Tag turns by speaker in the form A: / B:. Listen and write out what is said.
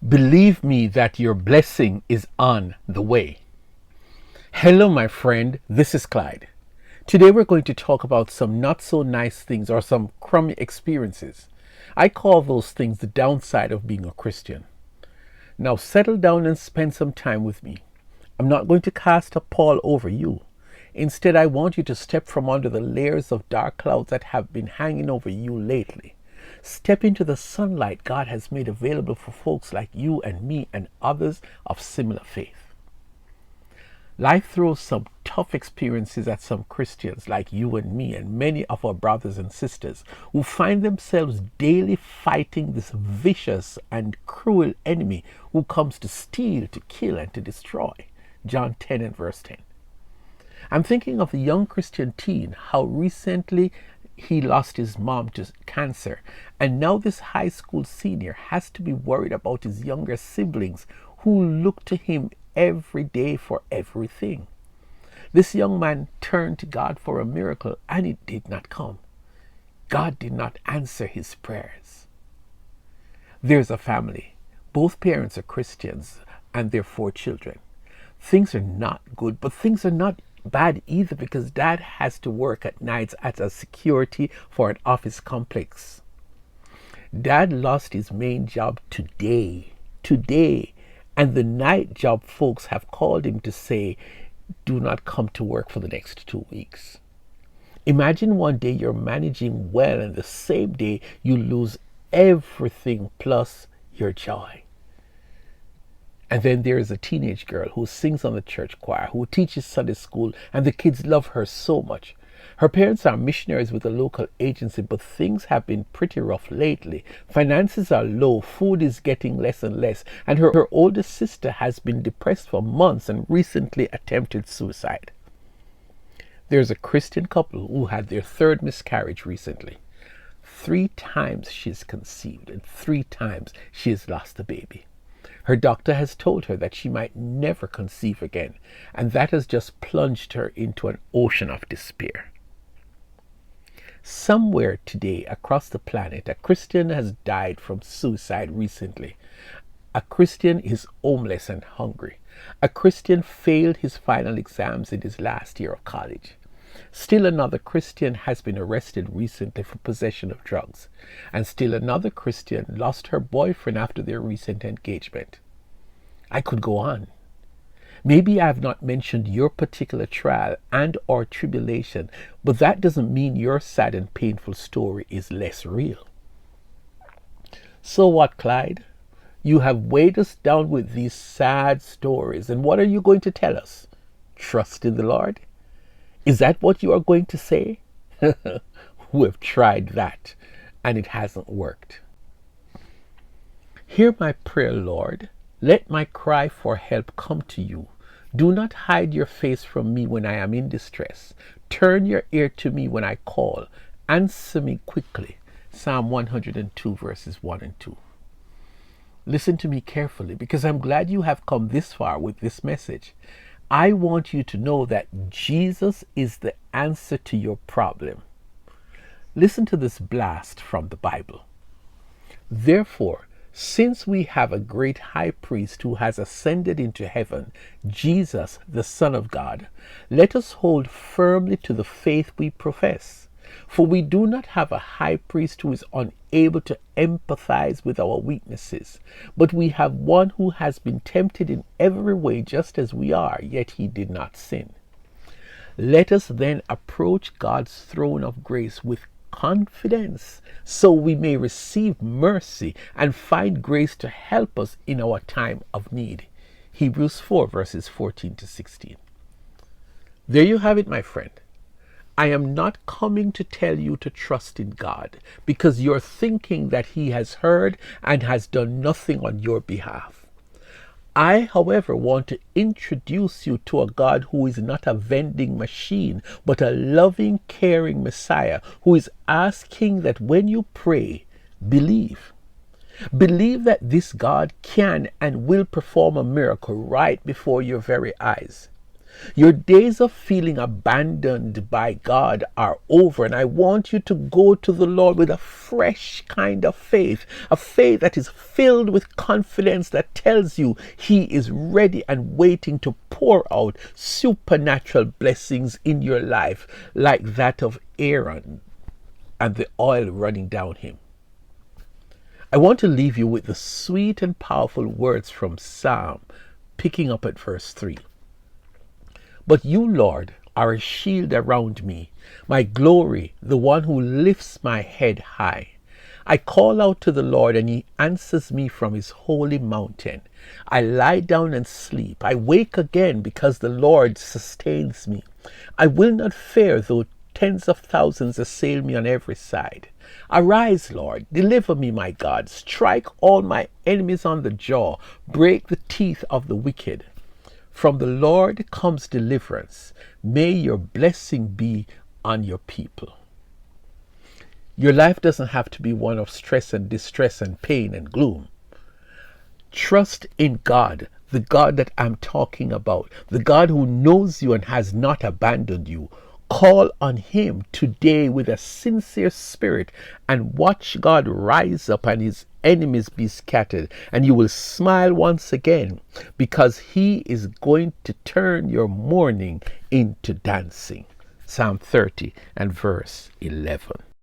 A: Believe me that your blessing is on the way. Hello, my friend. This is Clyde. Today we're going to talk about some not so nice things or some crummy experiences. I call those things the downside of being a Christian. Now settle down and spend some time with me. I'm not going to cast a pall over you. Instead, I want you to step from under the layers of dark clouds that have been hanging over you lately. Step into the sunlight God has made available for folks like you and me and others of similar faith. Life throws some tough experiences at some Christians like you and me and many of our brothers and sisters who find themselves daily fighting this vicious and cruel enemy who comes to steal, to kill, and to destroy. John 10 and verse 10. I'm thinking of the young Christian teen, how recently he lost his mom to cancer, and now this high school senior has to be worried about his younger siblings who look to him every day for everything. This young man turned to God for a miracle, and it did not come. God did not answer his prayers. There's a family. Both parents are Christians, and their 4 children. Things are not good, but things are not bad either, because dad has to work at nights as a security for an office complex. Dad lost his main job today, and the night job folks have called him to say, do not come to work for the next 2 weeks. Imagine one day you're managing well and the same day you lose everything plus your joy. And then there is a teenage girl who sings on the church choir, who teaches Sunday school, and the kids love her so much. Her parents are missionaries with a local agency, but things have been pretty rough lately. Finances are low, food is getting less and less, and her oldest sister has been depressed for months and recently attempted suicide. There's a Christian couple who had their 3rd miscarriage recently. 3 times she's conceived, and 3 times she has lost the baby. Her doctor has told her that she might never conceive again, and that has just plunged her into an ocean of despair. Somewhere today across the planet, a Christian has died from suicide recently. A Christian is homeless and hungry. A Christian failed his final exams in his last year of college. Still another Christian has been arrested recently for possession of drugs. And still another Christian lost her boyfriend after their recent engagement. I could go on. Maybe I have not mentioned your particular trial and or tribulation, but that doesn't mean your sad and painful story is less real. So what, Clyde? You have weighed us down with these sad stories, and what are you going to tell us? Trust in the Lord? Is that what you are going to say? We've tried that, and it hasn't worked. Hear my prayer, Lord. Let my cry for help come to you. Do not hide your face from me when I am in distress. Turn your ear to me when I call. Answer me quickly. Psalm 102 verses 1 and 2. Listen to me carefully, because I'm glad you have come this far with this message. I want you to know that Jesus is the answer to your problem. Listen to this blast from the Bible. Therefore, since we have a great high priest who has ascended into heaven, Jesus, the Son of God, let us hold firmly to the faith we profess. For we do not have a high priest who is unable to empathize with our weaknesses, but we have one who has been tempted in every way just as we are, yet he did not sin. Let us then approach God's throne of grace with confidence, so we may receive mercy and find grace to help us in our time of need. Hebrews 4 verses 14 to 16. There you have it, my friend. I am not coming to tell you to trust in God because you're thinking that he has heard and has done nothing on your behalf. I, however, want to introduce you to a God who is not a vending machine, but a loving, caring Messiah who is asking that when you pray, believe. Believe that this God can and will perform a miracle right before your very eyes. Your days of feeling abandoned by God are over, and I want you to go to the Lord with a fresh kind of faith, a faith that is filled with confidence that tells you He is ready and waiting to pour out supernatural blessings in your life, like that of Aaron and the oil running down him. I want to leave you with the sweet and powerful words from Psalm, picking up at verse 3. But you, Lord, are a shield around me, my glory, the one who lifts my head high. I call out to the Lord, and He answers me from His holy mountain. I lie down and sleep. I wake again because the Lord sustains me. I will not fear though tens of thousands assail me on every side. Arise, Lord, deliver me, my God. Strike all my enemies on the jaw. Break the teeth of the wicked. From the Lord comes deliverance. May your blessing be on your people. Your life doesn't have to be one of stress and distress and pain and gloom. Trust in God, the God that I'm talking about, the God who knows you and has not abandoned you. Call on Him today with a sincere spirit and watch God rise up and His enemies be scattered. And you will smile once again because He is going to turn your mourning into dancing. Psalm 30 and verse 11.